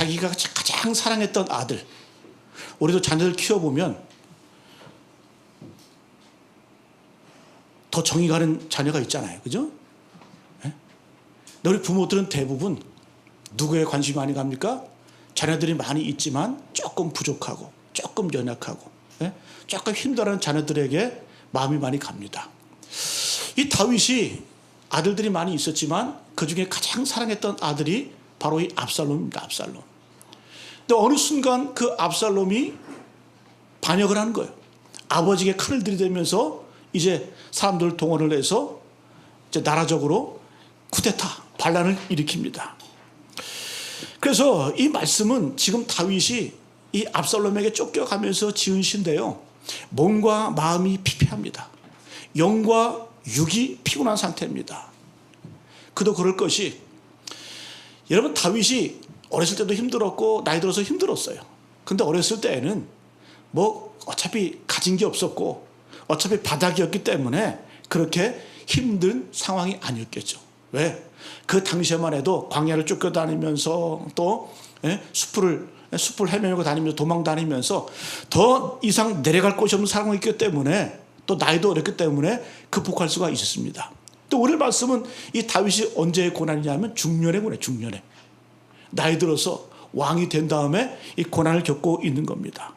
자기가 가장 사랑했던 아들, 우리도 자녀들 키워보면 더 정이 가는 자녀가 있잖아요. 그죠? 네? 근데 우리 부모들은 대부분 누구에 관심이 많이 갑니까? 자녀들이 많이 있지만 조금 부족하고 조금 연약하고 조금 힘들어하는 자녀들에게 마음이 많이 갑니다. 이 다윗이 아들들이 많이 있었지만 그중에 가장 사랑했던 아들이 바로 이 압살롬입니다. 압살롬. 근데 어느 순간 그 압살롬이 반역을 하는 거예요. 아버지에게 칼을 들이대면서 이제 사람들 동원을 해서 이제 나라적으로 쿠데타, 반란을 일으킵니다. 그래서 이 말씀은 지금 다윗이 이 압살롬에게 쫓겨가면서 지은 시인데요, 몸과 마음이 피폐합니다. 영과 육이 피곤한 상태입니다. 그도 그럴 것이, 여러분 다윗이 어렸을 때도 힘들었고 나이 들어서 힘들었어요. 근데 어렸을 때에는 뭐 어차피 가진 게 없었고 어차피 바닥이었기 때문에 그렇게 힘든 상황이 아니었겠죠. 왜? 그 당시에만 해도 광야를 쫓겨다니면서 또 숲을 헤매고 다니면서 도망 다니면서 더 이상 내려갈 곳이 없는 상황이었기 때문에, 또 나이도 어렸기 때문에 극복할 수가 있었습니다. 또 오늘 말씀은 이 다윗이 언제의 고난이냐면 중년의 고난, 중년에 나이 들어서 왕이 된 다음에 이 고난을 겪고 있는 겁니다.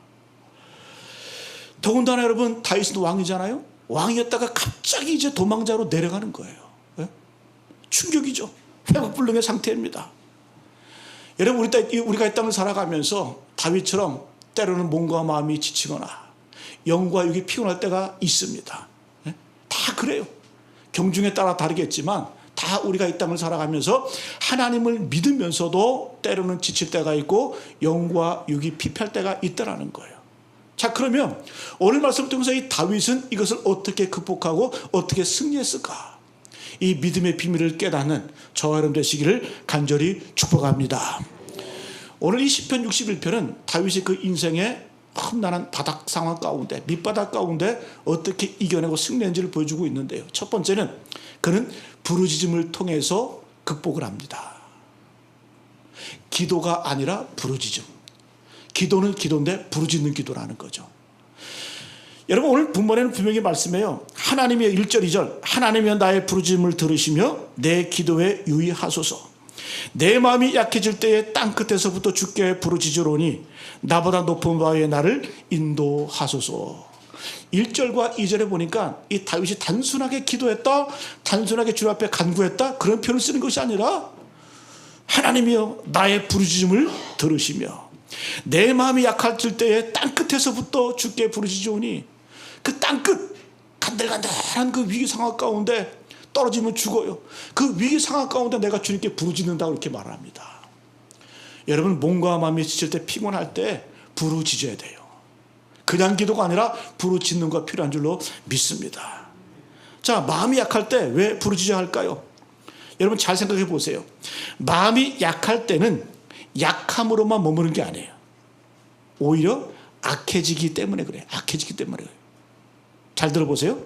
더군다나 여러분, 다윗은 왕이잖아요. 왕이었다가 갑자기 이제 도망자로 내려가는 거예요. 충격이죠. 회복불능의 상태입니다. 여러분, 우리가 이 땅을 살아가면서 다윗처럼 때로는 몸과 마음이 지치거나 영과 육이 피곤할 때가 있습니다. 다 그래요. 경중에 따라 다르겠지만 다 우리가 이 땅을 살아가면서 하나님을 믿으면서도 때로는 지칠 때가 있고 영과 육이 피폐할 때가 있다라는 거예요. 자, 그러면 오늘 말씀 통해서 이 다윗은 이것을 어떻게 극복하고 어떻게 승리했을까? 이 믿음의 비밀을 깨닫는 저와 여러분 되시기를 간절히 축복합니다. 오늘 이 시편 61편은 다윗이 그 인생의 험난한 바닥 상황 가운데, 밑바닥 가운데 어떻게 이겨내고 승리했는지를 보여주고 있는데요. 첫 번째는 그는 부르짖음을 통해서 극복을 합니다. 기도가 아니라 부르짖음. 기도는 기도인데 부르짖는 기도라는 거죠. 여러분, 오늘 본문에는 분명히 말씀해요. 하나님의 1절 2절 하나님이여 나의 부르짖음을 들으시며 내 기도에 유의하소서. 내 마음이 약해질 때에 땅끝에서부터 주께 부르짖으로니 나보다 높은 바위에 나를 인도하소서. 1절과 2절에 보니까 이 다윗이 단순하게 기도했다, 단순하게 주님 앞에 간구했다, 그런 표현을 쓰는 것이 아니라 하나님이여 나의 부르짖음을 들으시며 내 마음이 약해질 때에 땅끝에서부터 주께 부르짖으오니, 그 땅끝, 간들간들한 그 위기 상황 가운데 떨어지면 죽어요. 그 위기 상황 가운데 내가 주님께 부르짖는다고 이렇게 말합니다. 여러분, 몸과 마음이 지칠 때, 피곤할 때 부르짖어야 돼요. 그냥 기도가 아니라 부르짖는 거 필요한 줄로 믿습니다. 자, 마음이 약할 때 왜 부르짖어야 할까요? 여러분 잘 생각해 보세요. 마음이 약할 때는 약함으로만 머무는 게 아니에요. 오히려 악해지기 때문에 그래요. 악해지기 때문에 그래요. 잘 들어보세요.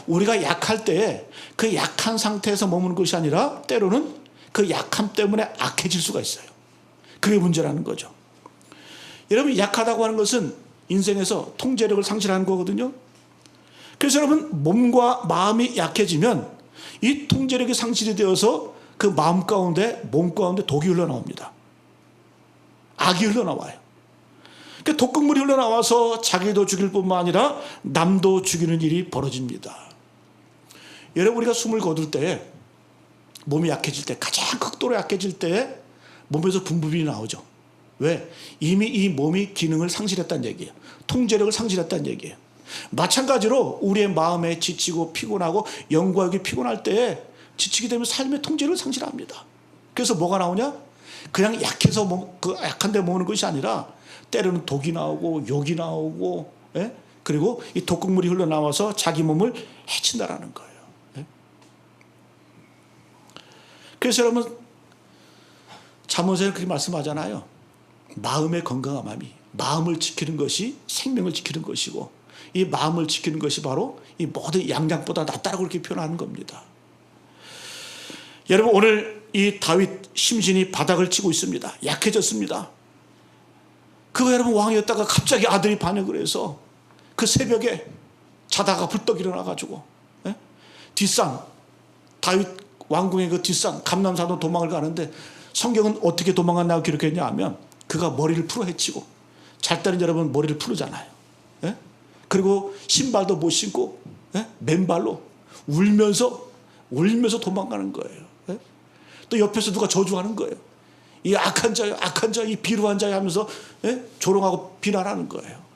우리가 약할 때 그 약한 상태에서 머무는 것이 아니라 때로는 그 약함 때문에 악해질 수가 있어요. 그게 문제라는 거죠. 여러분, 약하다고 하는 것은 인생에서 통제력을 상실하는 거거든요. 그래서 여러분, 몸과 마음이 약해지면 이 통제력이 상실이 되어서 그 마음 가운데, 몸 가운데 독이 흘러나옵니다. 악이 흘러나와요. 그 독극물이 흘러나와서 자기도 죽일 뿐만 아니라 남도 죽이는 일이 벌어집니다. 여러분, 우리가 숨을 거둘 때, 몸이 약해질 때, 가장 극도로 약해질 때 몸에서 분비물이 나오죠. 왜? 이미 이 몸이 기능을 상실했다는 얘기예요. 통제력을 상실했다는 얘기예요. 마찬가지로 우리의 마음에 지치고 피곤하고 영과 육이 피곤할 때 지치게 되면 삶의 통제를 상실합니다. 그래서 뭐가 나오냐? 그냥 약해서 약한 데 머무는 것이 아니라 때로는 독이 나오고 욕이 나오고, 그리고 이 독극물이 흘러나와서 자기 몸을 해친다라는 거예요. 그래서 여러분, 잠언에는 그렇게 말씀하잖아요. 마음의 건강함이, 마음을 지키는 것이 생명을 지키는 것이고, 이 마음을 지키는 것이 바로 이 모든 양장보다 낫다라고 그렇게 표현하는 겁니다. 여러분, 오늘 이 다윗 심신이 바닥을 치고 있습니다. 약해졌습니다. 그가 여러분 왕이었다가 갑자기 아들이 반역을 해서 그 새벽에 자다가 불떡 일어나가지고 뒷산 다윗 왕궁의 그 뒷산 감람산으로 도망을 가는데 성경은 어떻게 도망갔나고 기록했냐 하면 그가 머리를 풀어 헤치고 잘 때는 여러분 머리를 풀잖아요. 그리고 신발도 못 신고 맨발로 울면서 도망가는 거예요. 또 옆에서 누가 저주하는 거예요. 이 악한 자요, 악한 자, 이 비루한 자요 하면서 조롱하고 비난하는 거예요.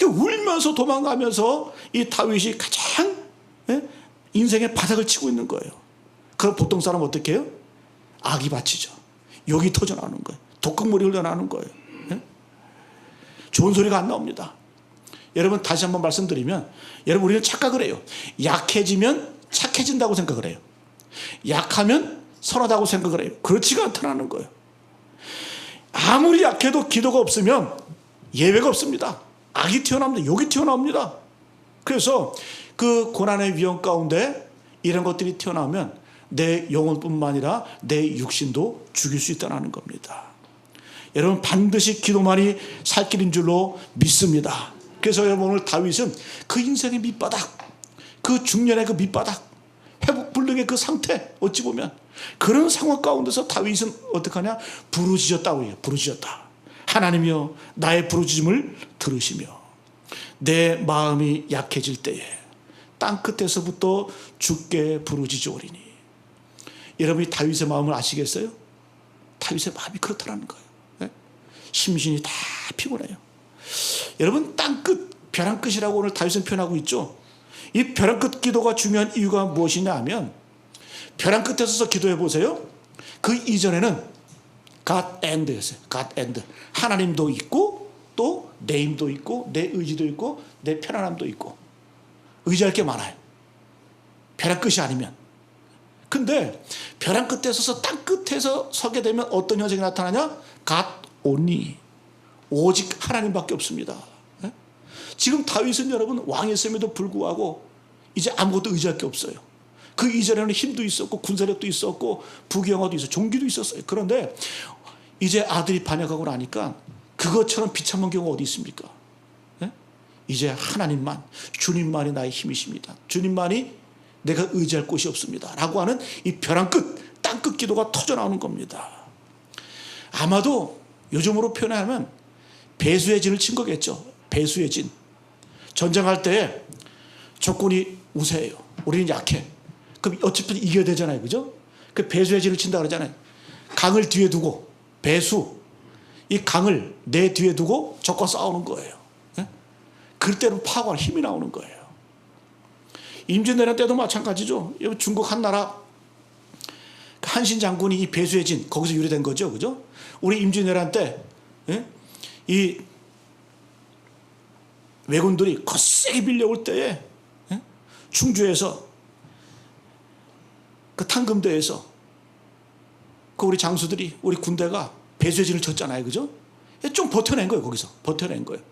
울면서 도망가면서 이 다윗이 가장 인생의 바닥을 치고 있는 거예요. 그럼 보통 사람은 어떻게 해요? 악이 받치죠. 욕이 터져나오는 거예요. 독극물이 흘러나오는 거예요. 좋은 소리가 안 나옵니다. 여러분 다시 한번 말씀드리면 여러분 우리는 착각을 해요. 약해지면 착해진다고 생각을 해요. 약하면 선하다고 생각을 해요. 그렇지가 않다는 거예요. 아무리 약해도 기도가 없으면 예외가 없습니다. 악이 튀어나옵니다. 욕이 튀어나옵니다. 그래서 그 고난의 위험 가운데 이런 것들이 튀어나오면 내 영혼뿐만 아니라 내 육신도 죽일 수 있다는 겁니다. 여러분 반드시 기도만이 살 길인 줄로 믿습니다. 그래서 여러분 오늘 다윗은 그 인생의 밑바닥, 그 중년의 그 밑바닥, 회복 불능의 그 상태, 어찌 보면 그런 상황 가운데서 다윗은 어떻게 하냐? 부르짖었다고 해요. 부르짖었다. 하나님이여 나의 부르짖음을 들으시며 내 마음이 약해질 때에 땅끝에서부터 주께 부르짖으오리니. 여러분이 다윗의 마음을 아시겠어요? 다윗의 마음이 그렇다는 거예요. 심신이 다 피곤해요. 여러분 땅끝, 벼랑 끝이라고 오늘 다윗은 표현하고 있죠. 이 벼랑 끝 기도가 중요한 이유가 무엇이냐 하면 벼랑 끝에 서서 기도해 보세요. 그 이전에는 God and였어요. God and. 하나님도 있고 또 내 힘도 있고 내 의지도 있고 내 편안함도 있고 의지할 게 많아요. 벼랑 끝이 아니면. 근데 벼랑 끝에 서서 땅 끝에서 서게 되면 어떤 현상이 나타나냐? God only. 오직 하나님밖에 없습니다. 지금 다윗은 여러분 왕이었음에도 불구하고 이제 아무것도 의지할 게 없어요. 그 이전에는 힘도 있었고 군사력도 있었고 부귀영화도 있었고 종기도 있었어요. 그런데 이제 아들이 반역하고 나니까 그것처럼 비참한 경우가 어디 있습니까? 이제 하나님만, 주님만이 나의 힘이십니다. 주님만이 내가 의지할 곳이 없습니다. 라고 하는 이 벼랑 끝, 땅 끝 기도가 터져나오는 겁니다. 아마도 요즘으로 표현하면 배수의 진을 친 거겠죠. 배수의 진. 전쟁할 때 적군이 우세해요. 우리는 약해. 그럼 어차피 이겨야 되잖아요. 그죠? 그 배수의 진을 친다 그러잖아요. 강을 뒤에 두고 배수. 이 강을 내 뒤에 두고 적과 싸우는 거예요. 그때는 파워가 힘이 나오는 거예요. 임진왜란 때도 마찬가지죠. 중국 한나라 한신 장군이 이 배수의 진 거기서 유래된 거죠. 그죠? 우리 임진왜란 때 이 왜군들이 거세게 밀려올 때에 충주에서 그 탄금대에서 그 우리 장수들이 우리 군대가 배수의 진을 쳤잖아요. 그죠? 좀 버텨낸 거예요. 거기서 버텨낸 거예요.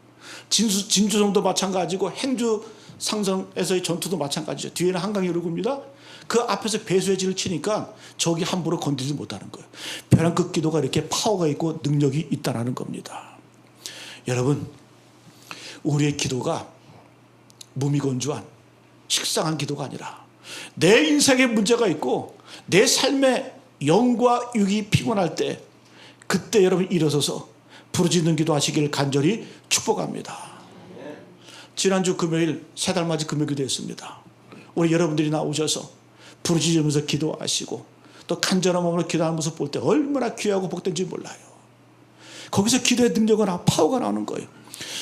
진주성도 마찬가지고 행주 상성에서의 전투도 마찬가지죠. 뒤에는 한강이 흐르고입니다. 그 앞에서 배수의 진을 치니까 적이 함부로 건드리지 못하는 거예요. 벼랑 끝 기도가 이렇게 파워가 있고 능력이 있다는 겁니다. 여러분 우리의 기도가 무미건조한 식상한 기도가 아니라 내 인생에 문제가 있고 내 삶의 영과 육이 피곤할 때 그때 여러분 일어서서 부르짖는 기도하시길 간절히 축복합니다. 지난주 금요일 세 달 맞이 금요 기도했습니다. 우리 여러분들이 나오셔서 부르짖으면서 기도하시고 또 간절한 마음으로 기도하는 모습 볼 때 얼마나 귀하고 복된지 몰라요. 거기서 기도의 능력은 파워가 나오는 거예요.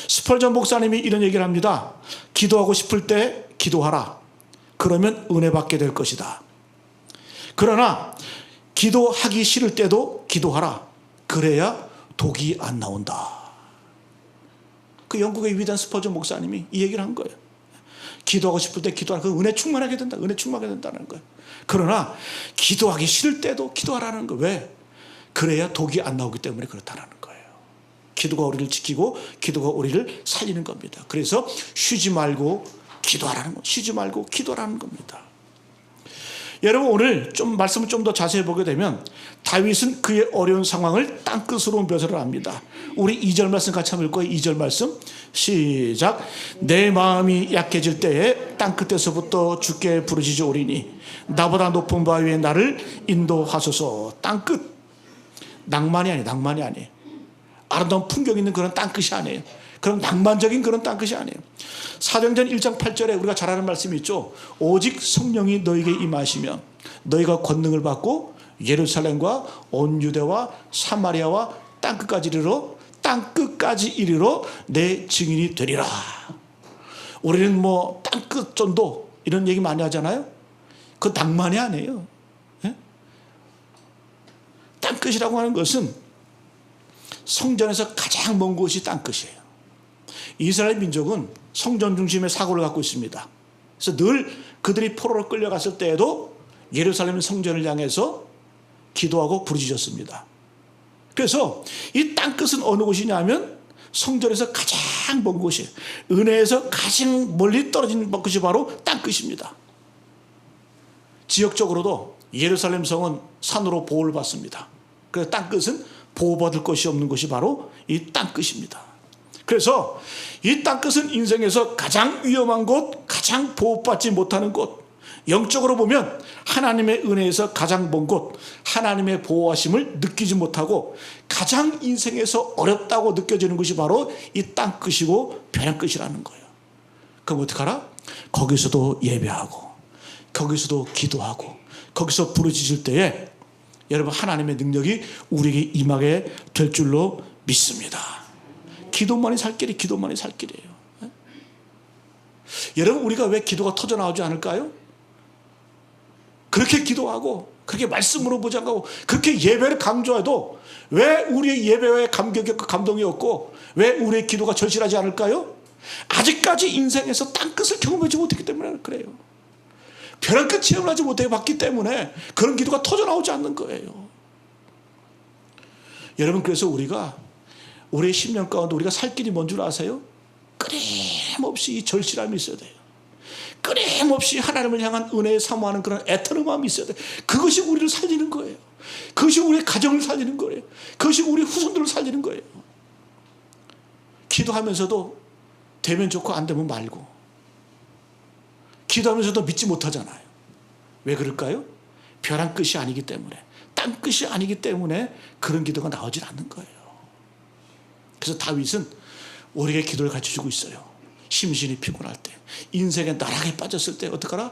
스펄전 목사님이 이런 얘기를 합니다. 기도하고 싶을 때 기도하라. 그러면 은혜 받게 될 것이다. 그러나 기도하기 싫을 때도 기도하라. 그래야 독이 안 나온다. 그 영국의 위대한 스펄전 목사님이 이 얘기를 한 거예요. 기도하고 싶을 때 기도하라. 그 은혜 충만하게 된다. 은혜 충만하게 된다는 거예요. 그러나 기도하기 싫을 때도 기도하라는 거예요. 왜? 그래야 독이 안 나오기 때문에 그렇다는 거예요. 기도가 우리를 지키고 기도가 우리를 살리는 겁니다. 그래서 쉬지 말고 기도하라는 거. 쉬지 말고 기도하라는 겁니다. 여러분 오늘 좀 말씀을 좀 더 자세히 보게 되면 다윗은 그의 어려운 상황을 땅끝으로 묘사를 합니다. 우리 2절 말씀 같이 한번 읽고요. 2절 말씀 시작. 내 마음이 약해질 때에 땅끝에서부터 주께 부르짖으오리니 나보다 높은 바 위에 나를 인도하소서. 땅끝, 낭만이 아니에요. 아름다운 풍경 있는 그런 땅끝이 아니에요. 그런 낭만적인 그런 땅끝이 아니에요. 사도행전 1장 8절에 우리가 잘 아는 말씀이 있죠. 오직 성령이 너에게 임하시면 너희가 권능을 받고 예루살렘과 온 유대와 사마리아와 땅끝까지 이르러 내 증인이 되리라. 우리는 뭐 땅끝 전도 이런 얘기 많이 하잖아요. 그 낭만이 아니에요. 예? 땅끝이라고 하는 것은 성전에서 가장 먼 곳이 땅끝이에요. 이스라엘 민족은 성전 중심의 사고를 갖고 있습니다. 그래서 늘 그들이 포로로 끌려갔을 때에도 예루살렘 성전을 향해서 기도하고 부르짖었습니다. 그래서 이 땅끝은 어느 곳이냐면 성전에서 가장 먼 곳이에요. 은혜에서 가장 멀리 떨어진 곳이 바로 땅끝입니다. 지역적으로도 예루살렘 성은 산으로 보호를 받습니다. 그래서 땅끝은 보호받을 것이 없는 곳이 바로 이 땅끝입니다. 그래서 이 땅끝은 인생에서 가장 위험한 곳, 가장 보호받지 못하는 곳, 영적으로 보면 하나님의 은혜에서 가장 먼 곳, 하나님의 보호하심을 느끼지 못하고 가장 인생에서 어렵다고 느껴지는 것이 바로 이 땅끝이고 벼랑끝이라는 거예요. 그럼 어떡하라? 거기서도 예배하고 거기서도 기도하고 거기서 부르짖을 때에 여러분 하나님의 능력이 우리에게 임하게 될 줄로 믿습니다. 기도만이 살 길이에요. 여러분 우리가 왜 기도가 터져나오지 않을까요? 그렇게 기도하고 그렇게 말씀으로 보장하고 그렇게 예배를 강조해도 왜 우리의 예배에 감격이 없고 감동이 없고 왜 우리의 기도가 절실하지 않을까요? 아직까지 인생에서 땅끝을 경험하지 못했기 때문에 그래요. 벼랑끝 체험을 하지 못해봤기 때문에 그런 기도가 터져나오지 않는 거예요. 여러분 그래서 우리가 우리의 10년 가운데 우리가 살 길이 뭔 줄 아세요? 끊임없이 이 절실함이 있어야 돼요. 끊임없이 하나님을 향한 은혜에 사모하는 그런 애타는 마음이 있어야 돼요. 그것이 우리를 살리는 거예요. 그것이 우리의 가정을 살리는 거예요. 그것이 우리 후손들을 살리는 거예요. 기도하면서도 되면 좋고 안 되면 말고 기도하면서도 믿지 못하잖아요. 왜 그럴까요? 벼랑끝이 아니기 때문에 땅끝이 아니기 때문에 그런 기도가 나오질 않는 거예요. 그래서 다윗은 우리에게 기도를 가르쳐주고 있어요. 심신이 피곤할 때 인생의 나락에 빠졌을 때 어떡하라?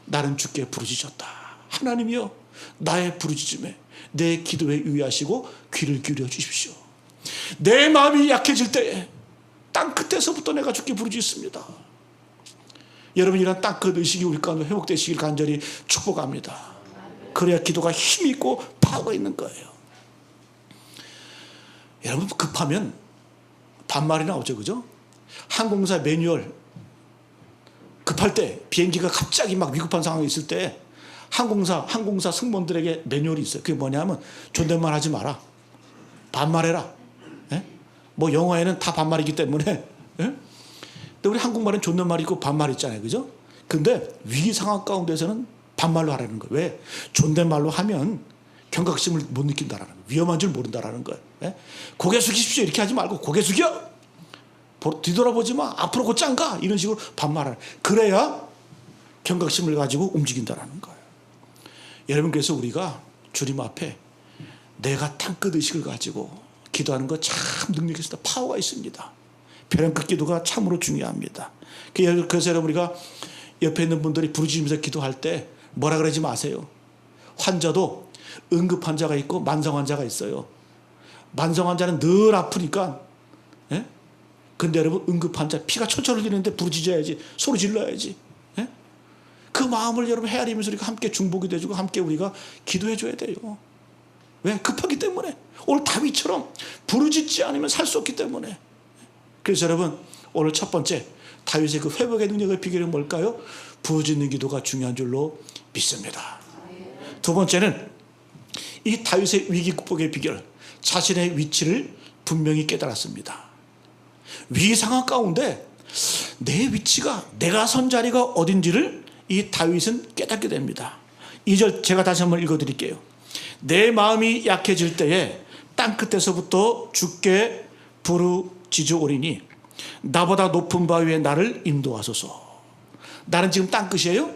나는 주께 부르짖었다. 하나님이여 나의 부르짖음에 내 기도에 유의하시고 귀를 기울여 주십시오. 내 마음이 약해질 때에 땅끝에서부터 내가 주께 부르짖습니다. 여러분 이런 땅끝 의식이 우리 가운데 회복되시길 간절히 축복합니다. 그래야 기도가 힘이 있고 파워가 있는 거예요. 여러분 급하면 반말이 나오죠, 그죠? 항공사 매뉴얼 급할 때 비행기가 갑자기 막 위급한 상황이 있을 때 항공사 승무원들에게 매뉴얼이 있어요. 그게 뭐냐면 존댓말 하지 마라, 반말해라. 예? 뭐 영어에는 다 반말이기 때문에 예? 근데 우리 한국말은 존댓말 있고 반말 있잖아요, 그죠? 근데 위기 상황 가운데서는 반말로 하라는 거예요. 왜? 존댓말로 하면 경각심을 못 느낀다라는 거예요. 위험한 줄 모른다라는 거예요. 예? 고개 숙이십시오 이렇게 하지 말고 고개 숙여, 뒤돌아보지 마, 앞으로 곧장 가, 이런 식으로 반말하는. 그래야 경각심을 가지고 움직인다라는 거예요. 여러분 그래서 우리가 주님 앞에 내가 땅끝 의식을 가지고 기도하는 거 참 능력이 있습니다. 파워가 있습니다. 벼랑끝 기도가 참으로 중요합니다. 그래서 여러분 우리가 옆에 있는 분들이 부르짖으면서 기도할 때 뭐라 그러지 마세요. 환자도 응급 환자가 있고 만성 환자가 있어요. 만성 환자는 늘 아프니까 예? 근데 여러분 응급 환자 피가 철철 흘리는데 부르짖어야지, 소리 질러야지. 예? 그 마음을 여러분 헤아리면서 우리가 함께 중보기도 해주고 함께 우리가 기도해 줘야 돼요. 왜? 급하기 때문에. 오늘 다윗처럼 부르짖지 않으면 살 수 없기 때문에. 그래서 여러분 오늘 첫 번째 다윗의 그 회복의 능력의 비결은 뭘까요? 부르짖는 기도가 중요한 줄로 믿습니다. 두 번째는 이 다윗의 위기 극복의 비결, 자신의 위치를 분명히 깨달았습니다. 위기 상황 가운데 내 위치가, 내가 선 자리가 어딘지를 이 다윗은 깨닫게 됩니다. 2절 제가 다시 한번 읽어드릴게요. 내 마음이 약해질 때에 땅끝에서부터 주께 부르짖으오리니 나보다 높은 바 위에 나를 인도하소서. 나는 지금 땅끝이에요.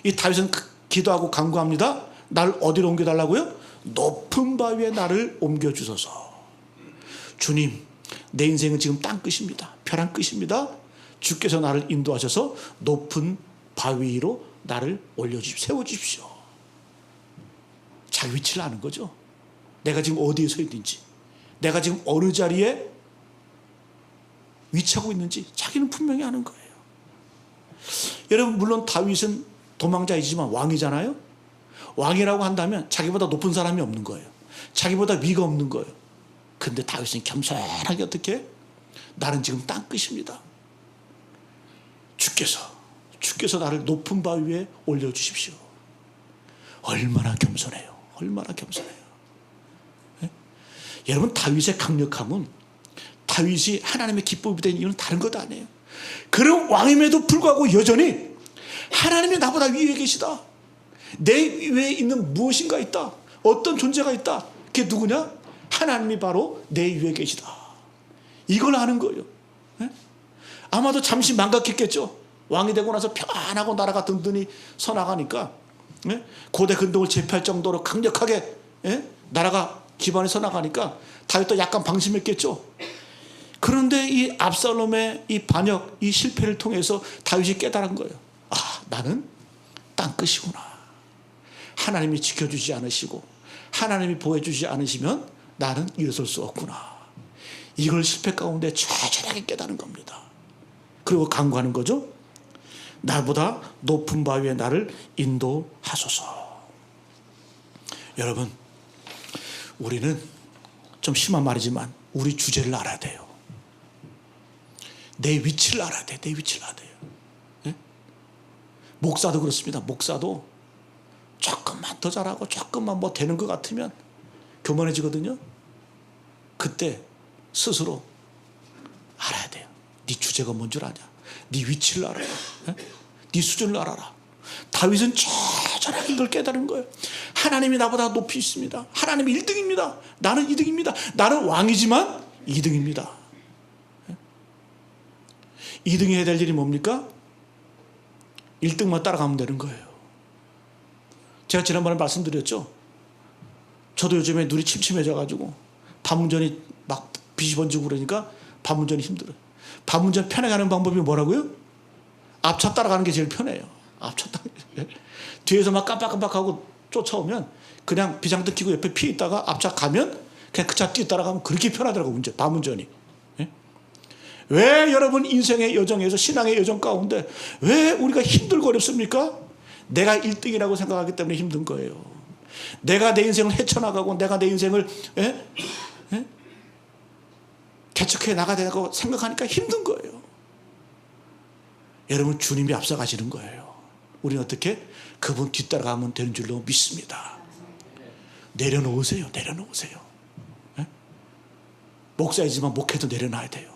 이 다윗은 기도하고 간구합니다. 나를 어디로 옮겨달라고요? 높은 바 위에 나를 옮겨주소서. 주님, 내 인생은 지금 땅끝입니다. 벼랑 끝입니다. 주께서 나를 인도하셔서 높은 바위 위로 나를 올려주십시오. 세워주십시오. 자기 위치를 아는 거죠. 내가 지금 어디에 서 있는지, 내가 지금 어느 자리에 위치하고 있는지 자기는 분명히 아는 거예요. 여러분, 물론 다윗은 도망자이지만 왕이잖아요. 왕이라고 한다면 자기보다 높은 사람이 없는 거예요. 자기보다 위가 없는 거예요. 근데 다윗은 겸손하게 어떻게? 나는 지금 땅끝입니다. 주께서 나를 높은 바위 위에 올려주십시오. 얼마나 겸손해요. 얼마나 겸손해요. 네? 여러분, 다윗의 강력함은 다윗이 하나님의 기쁨이 된 이유는 다른 것 아니에요. 그런 왕임에도 불구하고 여전히 하나님이 나보다 위에 계시다. 내 위에 있는 무엇인가 있다. 어떤 존재가 있다. 그게 누구냐? 하나님이 바로 내 위에 계시다. 이걸 아는 거예요. 네? 아마도 잠시 망각했겠죠. 왕이 되고 나서 편안하고 나라가 든든히 서나가니까, 네? 고대 근동을 제패할 정도로 강력하게, 네? 나라가 기반이 서나가니까 다윗도 약간 방심했겠죠. 그런데 이 압살롬의 이 반역, 이 실패를 통해서 다윗이 깨달은 거예요. 아, 나는 땅끝이구나. 하나님이 지켜주지 않으시고 하나님이 보호해주지 않으시면 나는 일어설 수 없구나. 이걸 실패 가운데 처절하게 깨달은 겁니다. 그리고 간구하는 거죠. 나보다 높은 바 위에 나를 인도하소서. 여러분, 우리는 좀 심한 말이지만 우리 주제를 알아야 돼요. 내 위치를 알아야 돼. 내 위치를 알아야 돼요. 네? 목사도 그렇습니다. 목사도 조금만 더 잘하고 조금만 뭐 되는 것 같으면 교만해지거든요. 그때 스스로 알아야 돼요. 네 주제가 뭔 줄 아냐? 네 위치를 알아라. 네 수준을 알아라. 다윗은 처절하게 이걸 깨달은 거예요. 하나님이 나보다 높이 있습니다. 하나님이 1등입니다. 나는 2등입니다. 나는 왕이지만 2등입니다. 2등이 해야 될 일이 뭡니까? 1등만 따라가면 되는 거예요. 제가 지난번에 말씀드렸죠. 저도 요즘에 눈이 침침해져가지고 밤운전이 막 빛이 번지고 그러니까 밤운전이 힘들어요. 밤운전 편하게 하는 방법이 뭐라고요? 앞차 따라가는 게 제일 편해요. 앞차 뒤에서 막 깜빡깜빡하고 쫓아오면 그냥 비상등 켜고 옆에 피해 있다가 앞차 가면 그냥 그 차 뒤따라가면 그렇게 편하더라고요. 밤운전이. 왜 여러분 인생의 여정에서 신앙의 여정 가운데 왜 우리가 힘들고 어렵습니까? 내가 1등이라고 생각하기 때문에 힘든 거예요. 내가 내 인생을 헤쳐나가고 내가 내 인생을 개척해 나가야 된다고 생각하니까 힘든 거예요. 여러분, 주님이 앞서가시는 거예요. 우리는 어떻게? 그분 뒤따라가면 되는 줄로 믿습니다. 내려놓으세요. 내려놓으세요. 목사이지만 목회도 내려놔야 돼요.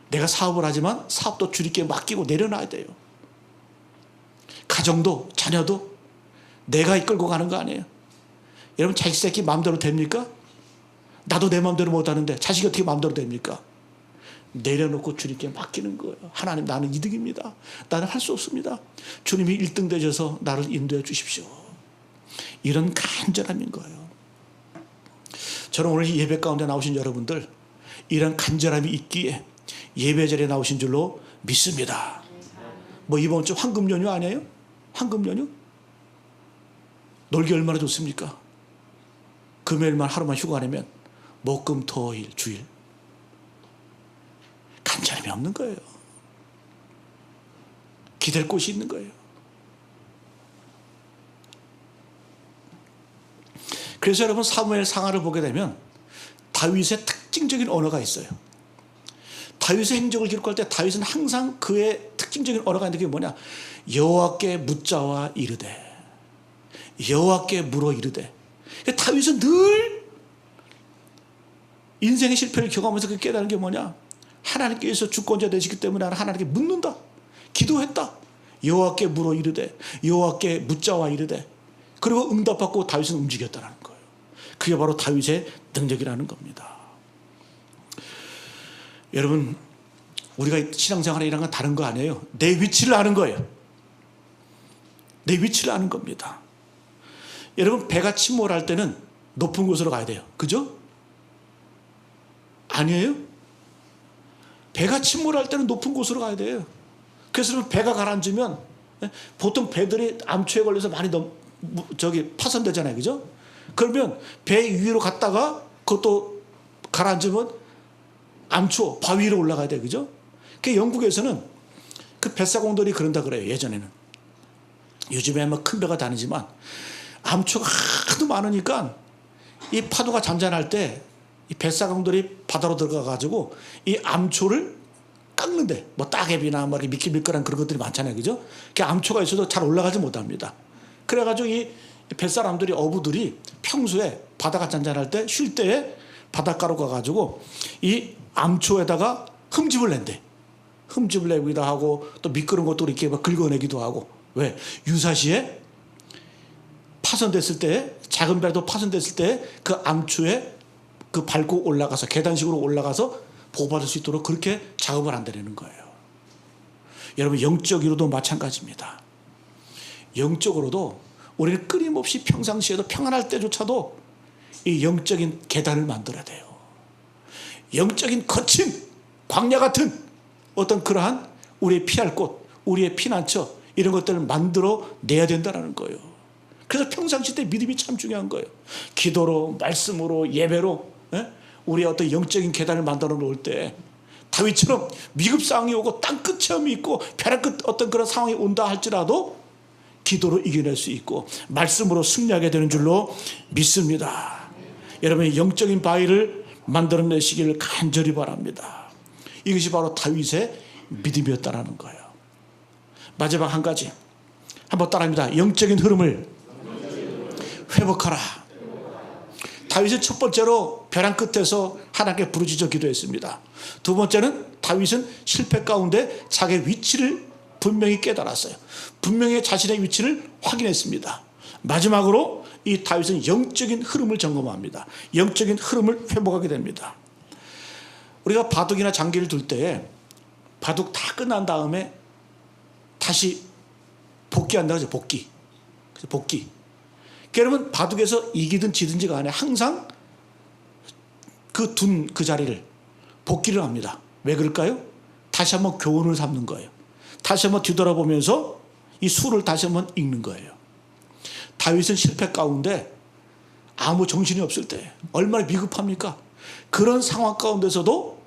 내가 사업을 하지만 사업도 주님께 맡기고 내려놔야 돼요. 가정도 자녀도 내가 이끌고 가는 거 아니에요. 여러분, 자식 새끼 마음대로 됩니까? 나도 내 마음대로 못하는데 자식이 어떻게 마음대로 됩니까? 내려놓고 주님께 맡기는 거예요. 하나님, 나는 2등입니다. 나는 할 수 없습니다. 주님이 1등 되셔서 나를 인도해 주십시오. 이런 간절함인 거예요. 저는 오늘 이 예배 가운데 나오신 여러분들 이런 간절함이 있기에 예배 자리에 나오신 줄로 믿습니다. 뭐 이번 주 황금 연휴 아니에요? 황금 연휴? 놀기 얼마나 좋습니까? 금요일만 하루만 휴가 내면 목, 금, 토, 일, 주일. 간절함이 없는 거예요. 기댈 곳이 있는 거예요. 그래서 여러분, 사무엘 상하를 보게 되면 다윗의 특징적인 언어가 있어요. 다윗의 행적을 기록할 때 다윗은 항상 그의 특징적인 언어가 있는데 그게 뭐냐? 여호와께 묻자와 이르되, 여호와께 물어 이르되. 다윗은 늘 인생의 실패를 경험하면서 그 깨달은 게 뭐냐? 하나님께서 주권자 되시기 때문에 나는 하나님께 묻는다. 기도했다. 여호와께 물어 이르되 여호와께 묻자와 이르되 그리고 응답받고 다윗은 움직였다는 거예요. 그게 바로 다윗의 능력이라는 겁니다. 여러분, 우리가 신앙생활이라는 건 다른 거 아니에요. 내 위치를 아는 거예요. 내 위치를 아는 겁니다. 여러분, 배가 침몰할 때는 높은 곳으로 가야 돼요. 그죠? 아니에요? 배가 침몰할 때는 높은 곳으로 가야 돼요. 그래서 배가 가라앉으면 보통 배들이 암초에 걸려서 많이 파손되잖아요. 그죠? 그러면 배 위로 갔다가 그것도 가라앉으면 암초, 바위 위로 올라가야 돼요. 그죠? 그 영국에서는 그 뱃사공들이 그런다 그래요. 예전에는. 요즘에 뭐 큰 배가 다니지만 암초가 하도 많으니까 이 파도가 잔잔할 때 이 뱃사공들이 바다로 들어가 가지고 이 암초를 깎는데 뭐 따개비나 뭐 미끌미끌한 그런 것들이 많잖아요. 그죠? 그 암초가 있어도 잘 올라가지 못합니다. 그래가지고 이 뱃사람들이 어부들이 평소에 바다가 잔잔할 때 쉴 때에 바닷가로 가가지고 이 암초에다가 흠집을 낸대. 흠집을 내기도 하고 또 미끄러운 것도 이렇게 막 긁어내기도 하고. 왜? 유사시에 파손됐을 때, 작은 배도 파손됐을 때 그 암초에 그 밟고 올라가서 계단식으로 올라가서 보호받을 수 있도록 그렇게 작업을 한다는 거예요. 여러분, 영적으로도 마찬가지입니다. 영적으로도 우리는 끊임없이 평상시에도 평안할 때조차도 이 영적인 계단을 만들어야 돼요. 영적인 거친 광야 같은 어떤 그러한 우리의 피할 곳, 우리의 피난처 이런 것들을 만들어 내야 된다는 거예요. 그래서 평상시 때 믿음이 참 중요한 거예요. 기도로, 말씀으로, 예배로 우리의 어떤 영적인 계단을 만들어 놓을 때 다윗처럼 위급 상황이 오고 땅끝 체험이 있고 벼랑 끝 어떤 그런 상황이 온다 할지라도 기도로 이겨낼 수 있고 말씀으로 승리하게 되는 줄로 믿습니다. 여러분의 영적인 바위를 만들어내시기를 간절히 바랍니다. 이것이 바로 다윗의 믿음이었다는 거예요. 마지막 한 가지 한번 따라합니다. 영적인 흐름을 회복하라. 다윗은 첫 번째로 벼랑 끝에서 하나님께 부르짖어 기도했습니다. 두 번째는 다윗은 실패 가운데 자기의 위치를 분명히 깨달았어요. 분명히 자신의 위치를 확인했습니다. 마지막으로 이 다윗은 영적인 흐름을 점검합니다. 영적인 흐름을 회복하게 됩니다. 우리가 바둑이나 장기를 둘 때 바둑 다 끝난 다음에 다시 복귀한다고 하죠. 복귀. 그러면 바둑에서 이기든 지든지 간에 항상 그 자리를 복귀를 합니다. 왜 그럴까요? 다시 한번 교훈을 삼는 거예요. 다시 한번 뒤돌아보면서 이 수를 다시 한번 읽는 거예요. 다윗은 실패 가운데 아무 정신이 없을 때 얼마나 비급합니까? 그런 상황 가운데서도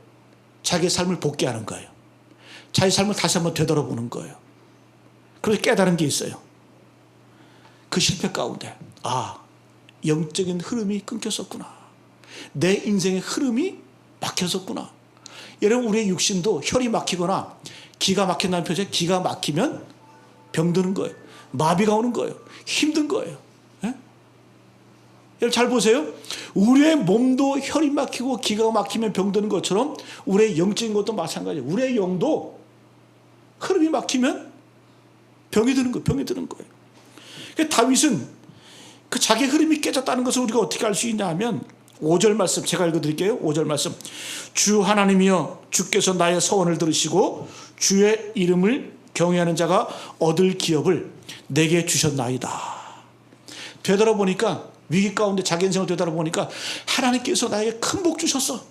자기의 삶을 복귀하는 거예요. 자기 삶을 다시 한번 되돌아보는 거예요. 그래서 깨달은 게 있어요. 그 실패 가운데 영적인 흐름이 끊겼었구나. 내 인생의 흐름이 막혔었구나. 여러분, 우리의 육신도 혈이 막히거나 기가 막힌다는 표현이 기가 막히면 병드는 거예요. 마비가 오는 거예요. 힘든 거예요. 여러분 잘 보세요. 우리의 몸도 혈이 막히고 기가 막히면 병드는 것처럼 우리의 영적인 것도 마찬가지예요. 우리의 영도 흐름이 막히면 병이 드는 거예요. 다윗은 그 자기 흐름이 깨졌다는 것을 우리가 어떻게 알 수 있냐 하면 5절 말씀 제가 읽어드릴게요. 5절 말씀. 주 하나님이여 주께서 나의 서원을 들으시고 주의 이름을 경외하는 자가 얻을 기업을 내게 주셨나이다. 되돌아보니까 위기 가운데 자기 인생을 되돌아보니까 하나님께서 나에게 큰 복 주셨어.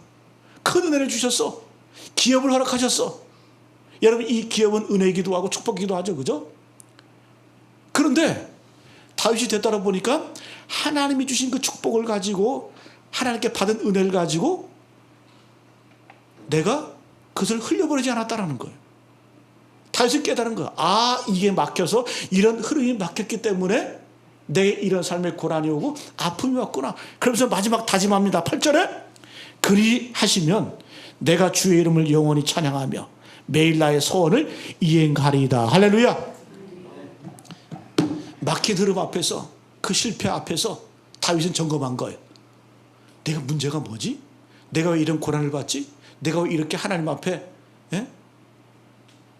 큰 은혜를 주셨어. 기업을 허락하셨어. 여러분, 이 기업은 은혜이기도 하고 축복이기도 하죠. 그죠? 그런데 다윗이 되돌아보니까 하나님이 주신 그 축복을 가지고 하나님께 받은 은혜를 가지고 내가 그것을 흘려버리지 않았다는 거예요. 다윗은 깨달은 거예요. 이게 막혀서 이런 흐름이 막혔기 때문에 내 이런 삶에 고난이 오고 아픔이 왔구나. 그러면서 마지막 다짐합니다. 8절에 그리하시면 내가 주의 이름을 영원히 찬양하며 매일 나의 소원을 이행하리이다. 할렐루야. 막힌 흐름 앞에서 그 실패 앞에서 다윗은 점검한 거예요. 내가 문제가 뭐지? 내가 왜 이런 고난을 받지? 내가 왜 이렇게 하나님 앞에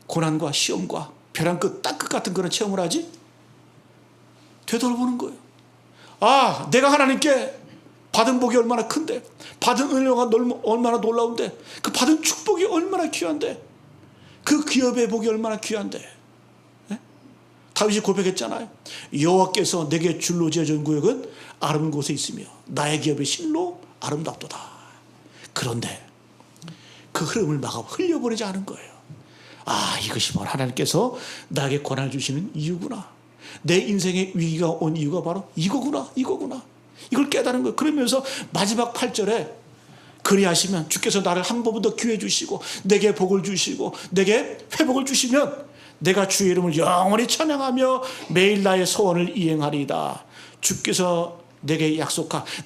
고난과 시험과 벼랑 끝, 땅끝 같은 그런 체험을 하지? 되돌아보는 거예요. 아, 내가 하나님께 받은 복이 얼마나 큰데, 받은 은혜가 얼마나 놀라운데, 그 받은 축복이 얼마나 귀한데, 그 기업의 복이 얼마나 귀한데. 네? 다윗이 고백했잖아요. 여호와께서 내게 줄로 지어준 구역은 아름다운 곳에 있으며 나의 기업의 실로 아름답도다. 그런데 그 흐름을 막아 흘려버리지 않은 거예요. 아, 이것이 바로 하나님께서 나에게 권한을 주시는 이유구나. 내 인생에 위기가 온 이유가 바로 이거구나. 이걸 깨달은 거예요. 그러면서 마지막 8절에 그리하시면 주께서 나를 한 번 더 기회 주시고 내게 복을 주시고 내게 회복을 주시면 내가 주의 이름을 영원히 찬양하며 매일 나의 소원을 이행하리이다. 주께서 내게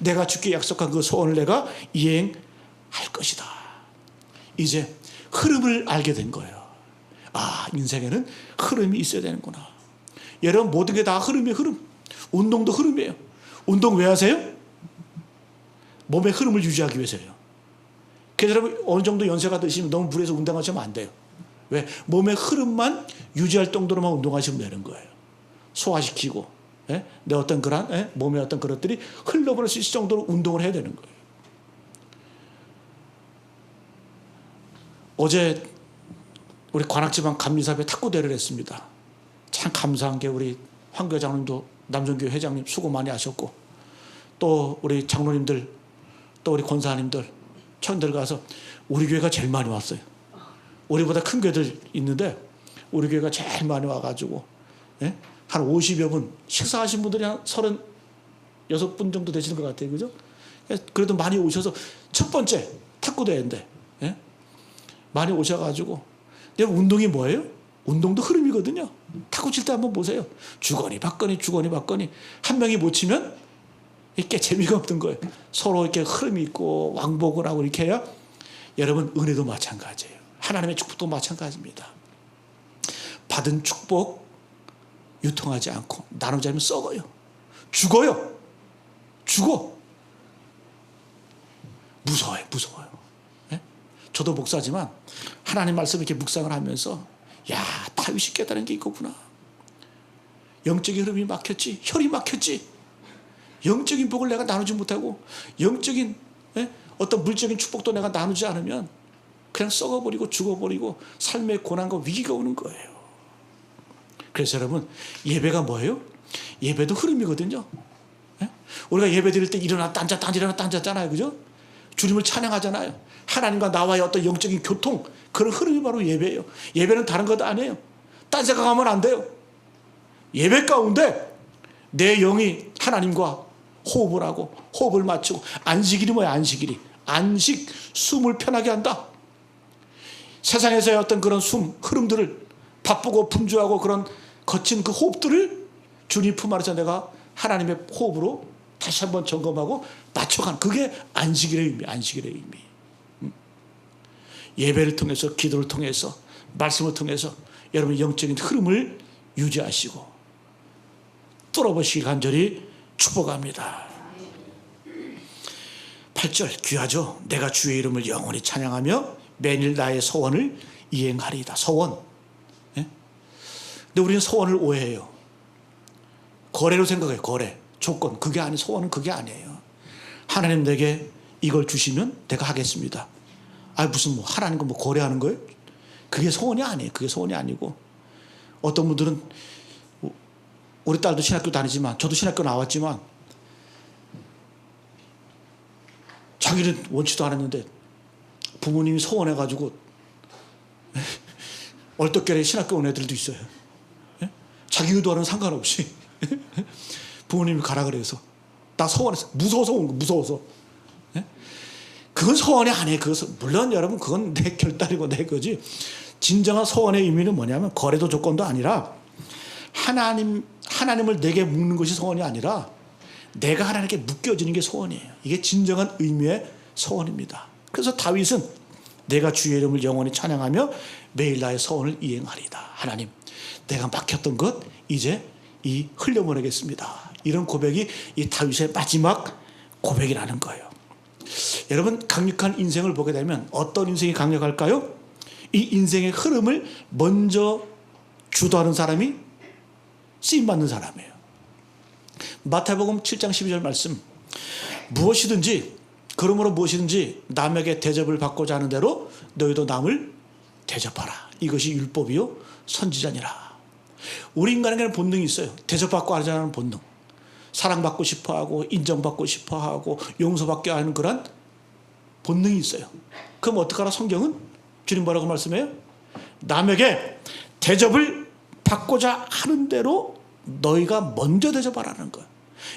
내가 주께 약속한 그 소원을 내가 이행할 것이다. 이제 흐름을 알게 된 거예요. 아, 인생에는 흐름이 있어야 되는구나. 여러분, 모든 게 다 흐름이에요. 흐름. 운동도 흐름이에요. 운동 왜 하세요? 몸의 흐름을 유지하기 위해서요. 그래서 여러분, 어느 정도 연세가 드시면 너무 무리해서 운동하시면 안 돼요. 왜? 몸의 흐름만 유지할 정도로만 운동하시면 되는 거예요. 소화시키고, 내 어떤 그런, 몸의 어떤 그것들이 흘러버릴 수 있을 정도로 운동을 해야 되는 거예요. 어제 우리 관악지방 감리사업에 탁구대회를 했습니다. 참 감사한 게 우리 황교회 장로님도 남정교회 회장님 수고 많이 하셨고, 또 우리 장로님들, 또 우리 권사님들, 청년들 가서 우리 교회가 제일 많이 왔어요. 우리보다 큰 교회들 있는데 우리 교회가 제일 많이 와가지고 한 50여 분, 식사하신 분들이 한 36분 정도 되시는 것 같아요. 그죠? 그래도 많이 오셔서 첫 번째 탁구대회인데 많이 오셔가지고, 운동이 뭐예요? 운동도 흐름이거든요. 탁구 칠 때 한번 보세요. 주거니 받거니 한 명이 못 치면 이렇게 재미가 없는 거예요. 서로 이렇게 흐름이 있고 왕복을 하고 이렇게 해야. 여러분, 은혜도 마찬가지예요. 하나님의 축복도 마찬가지입니다. 받은 축복 유통하지 않고 나누지 않으면 썩어요. 죽어요. 무서워요. 저도 목사지만 하나님 말씀 이렇게 묵상을 하면서, 야, 다윗이 깨달은 게 이거구나. 영적인 흐름이 막혔지, 혈이 막혔지. 영적인 복을 내가 나누지 못하고 영적인 어떤 물적인 축복도 내가 나누지 않으면 그냥 썩어버리고 죽어버리고 삶의 고난과 위기가 오는 거예요. 그래서 여러분, 예배가 뭐예요? 예배도 흐름이거든요. 우리가 예배 드릴 때 일어났다 앉았다 일어났다 앉았잖아요. 그죠? 주님을 찬양하잖아요. 하나님과 나와의 어떤 영적인 교통, 그런 흐름이 바로 예배예요. 예배는 다른 것 아니에요. 딴 생각하면 안 돼요. 예배 가운데 내 영이 하나님과 호흡을 하고 호흡을 맞추고, 안식일이 뭐야? 안식, 숨을 편하게 한다. 세상에서의 어떤 그런 흐름들을 바쁘고 분주하고 그런 거친 그 호흡들을 주님 품 안에서 내가 하나님의 호흡으로 다시 한번 점검하고 맞춰가는, 그게 안식일의 의미. 예배를 통해서, 기도를 통해서, 말씀을 통해서 여러분의 영적인 흐름을 유지하시고 뚫어보시기 간절히 축복합니다. 8절 귀하죠. 내가 주의 이름을 영원히 찬양하며 매일 나의 소원을 이행하리이다. 소원. 근데 우리는 소원을 오해해요. 거래로 생각해요. 거래. 조건. 그게 아니, 소원은 그게 아니에요. 하나님 내게 이걸 주시면 내가 하겠습니다. 무슨 하나님과 거래하는 거예요? 그게 소원이 아니에요. 그게 소원이 아니고, 어떤 분들은, 우리 딸도 신학교 다니지만, 저도 신학교 나왔지만, 자기는 원치도 않았는데 부모님이 소원해가지고 얼떨결에 신학교 온 애들도 있어요. 자기 의도와는 상관없이 부모님이 가라 그래서. 나 소원했어. 무서워서 온 거, 무서워서. 그건 소원이 아니에요. 물론 여러분, 그건 내 결단이고 내 거지. 진정한 소원의 의미는 뭐냐면, 거래도 조건도 아니라 하나님을 내게 묶는 것이 소원이 아니라 내가 하나님께 묶여지는 게 소원이에요. 이게 진정한 의미의 소원입니다. 그래서 다윗은 내가 주의 이름을 영원히 찬양하며 매일 나의 소원을 이행하리이다. 하나님, 내가 막혔던 것 이제 흘려보내겠습니다. 이런 고백이 이 다윗의 마지막 고백이라는 거예요. 여러분, 강력한 인생을 보게 되면 어떤 인생이 강력할까요? 이 인생의 흐름을 먼저 주도하는 사람이 쓰임받는 사람이에요. 마태복음 7장 12절 말씀, 무엇이든지 그러므로 무엇이든지 남에게 대접을 받고자 하는 대로 너희도 남을 대접하라. 이것이 율법이요 선지자니라. 우리 인간에게는 본능이 있어요. 대접받고 하자는 본능. 사랑받고 싶어하고 인정받고 싶어하고 용서받게 하는 그런 본능이 있어요. 그럼 어떡하라? 성경은 주님 뭐라고 말씀해요? 남에게 대접을 받고자 하는 대로 너희가 먼저 대접하라는 거예요.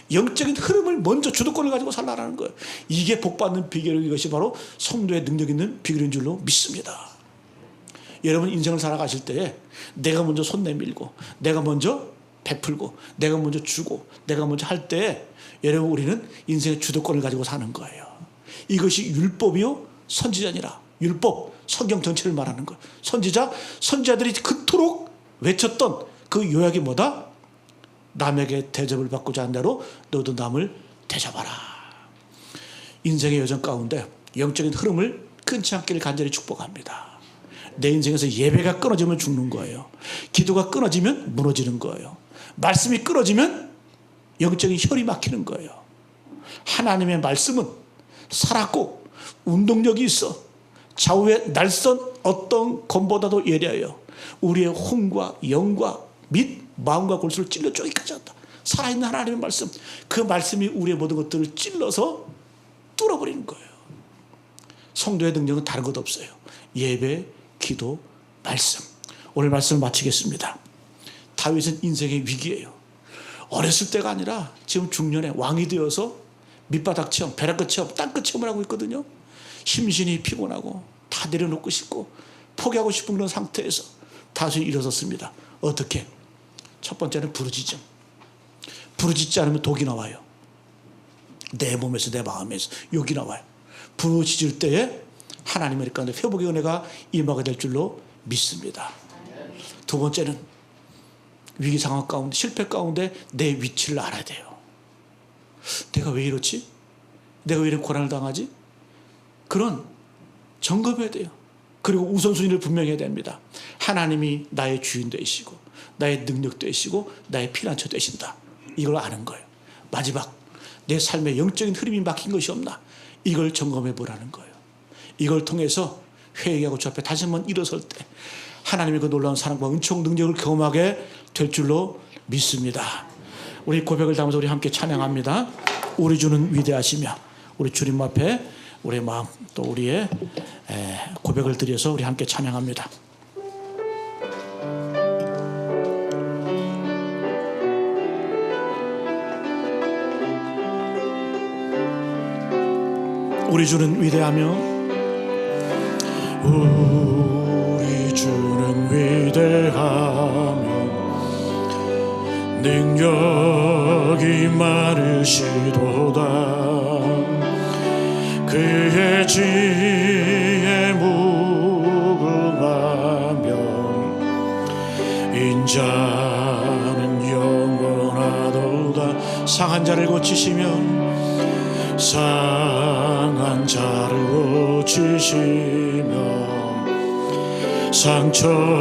영적인 흐름을 먼저 주도권을 가지고 살라라는 거예요. 이게 복받는 비결이, 이것이 바로 성도의 능력 있는 비결인 줄로 믿습니다. 여러분 인생을 살아가실 때에 내가 먼저 손 내밀고 내가 먼저 베풀고 내가 먼저 주고 내가 먼저 할 때에 여러분 우리는 인생의 주도권을 가지고 사는 거예요. 이것이 율법이요 선지자니라. 율법, 성경 전체를 말하는 거예요. 선지자들이 그토록 외쳤던 그 요약이 뭐다? 남에게 대접을 받고자 하는 대로 너도 남을 대접하라. 인생의 여정 가운데 영적인 흐름을 끊지 않기를 간절히 축복합니다. 내 인생에서 예배가 끊어지면 죽는 거예요. 기도가 끊어지면 무너지는 거예요. 말씀이 끊어지면 영적인 혈이 막히는 거예요. 하나님의 말씀은 살았고 운동력이 있어 좌우의 날선 어떤 검보다도 예리하여 우리의 혼과 영과 및 마음과 골수를 찔러 쪼개기까지 한다. 살아있는 하나님의 말씀, 그 말씀이 우리의 모든 것들을 찔러서 뚫어버리는 거예요. 성도의 능력은 다른 것 없어요. 예배, 기도, 말씀. 오늘 말씀을 마치겠습니다. 다윗은 인생의 위기예요. 어렸을 때가 아니라 지금 중년에 왕이 되어서 밑바닥 체험, 벼락끝 체험, 땅끝 체험을 하고 있거든요. 심신이 피곤하고 다 내려놓고 싶고 포기하고 싶은 그런 상태에서 다윗이 일어섰습니다. 어떻게? 첫 번째는 부르짖음. 부르짖지 않으면 독이 나와요. 내 몸에서 내 마음에서 욕이 나와요. 부르짖을 때에 하나님의 가운데 회복의 은혜가 임하게 될 줄로 믿습니다. 두 번째는 위기 상황 가운데 실패 가운데 내 위치를 알아야 돼요. 내가 왜 이렇지? 내가 왜 이런 고난을 당하지? 그런 점검해야 돼요. 그리고 우선순위를 분명히 해야 됩니다. 하나님이 나의 주인 되시고 나의 능력 되시고 나의 피난처 되신다. 이걸 아는 거예요. 마지막 내 삶에 영적인 흐름이 막힌 것이 없나? 이걸 점검해 보라는 거예요. 이걸 통해서 회개하고 주 앞에 다시 한번 일어설 때 하나님의 그 놀라운 사랑과 은총 능력을 경험하게 될 줄로 믿습니다. 우리 고백을 담아서 우리 함께 찬양합니다. 우리 주는 위대하시며 우리 주님 앞에 우리의 마음 또 우리의 고백을 드려서 우리 함께 찬양합니다. 우리 주는 위대하며 우리 주는 위대하며 능력이 많으시도다. 그의 지혜 무궁하며 인자는 영원하도다. 상한 자를 고치시면 상한 자를 고치시며 상처